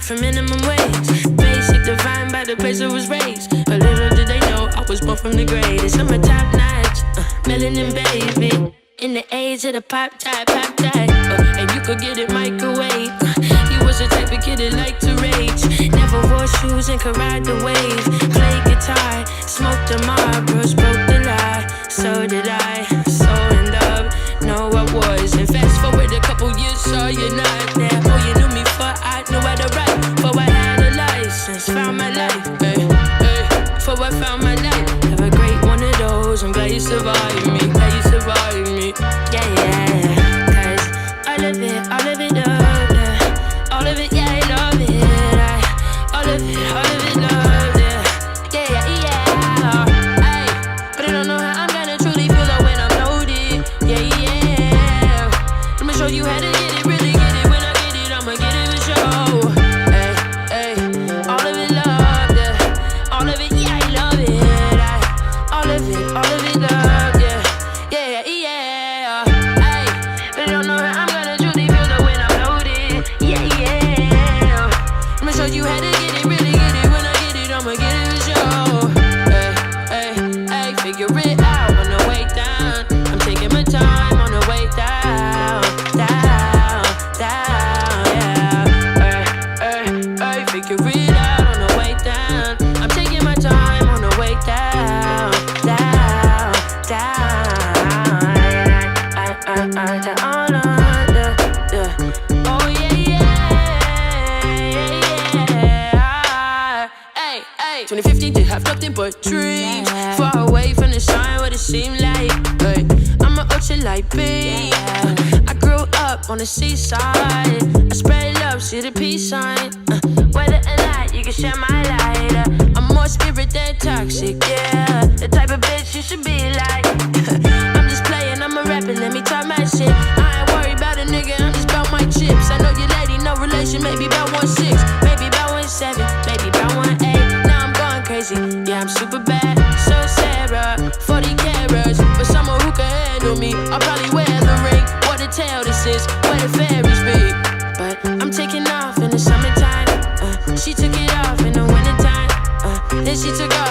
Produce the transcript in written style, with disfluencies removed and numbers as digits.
for minimum wage. Basic, defined by the place I was raised. But little did they know I was born from the greatest. I'm a top notch, melanin baby. In the age of the pop type, and you could get it microwave. You was the type of kid that liked to rage. Never wore shoes and could ride the wave. Play guitar, smoked the Marlboros, broke the lie. So did I, so in love, no I was. And fast forward a couple years, saw you not there. Oh, you knew me before I knew how to rap. Before I had a license, found my life, before I found my life. Have a great one of those, I'm glad you survived me, glad you survived me. Yeah, cause all of it, love, yeah. All of it, yeah, I love it. All of it, love, yeah. Ay, but I don't know how I'm gonna truly feel though when I'm loaded. Yeah. Let me show you how to get it, really get it. When I get it, I'ma get it for sure. Ay, all of it, love, yeah. All of it, yeah, I love it. All of it, love, yeah. But I don't know how I'm gonna truly feel though when I'm loaded. Yeah. Let me show you how to get it, really get it. When I get it, I'ma get it for sure. Figure it out on the way down. I'm taking my time on the way down, yeah. Figure it out on the way down. I'm taking my time on the way down. Oh yeah. Hey, 2015 did have nothing but dreams. Far away from the sun, what it seemed like. I'm an ultralight being. I grew up on the seaside. I spread love, see the peace sign. Whether or not you can share my light. I'm more spirit than toxic, yeah. The type of bitch you should be like. I'm just playing, I'm a rapper, let me talk my shit. I ain't worried about a nigga, I'm just about my chips. I know your lady, no relation, maybe about 1.6, maybe about 1.7, maybe about 1.8. Now I'm going crazy, yeah, I'm super bad. So Sarah, 40 carats. For someone who can handle me, I'll probably wear the ring. What a tale this is, where the fairies be. But I'm taking off in the summertime. She took it off in the wintertime. Then she took off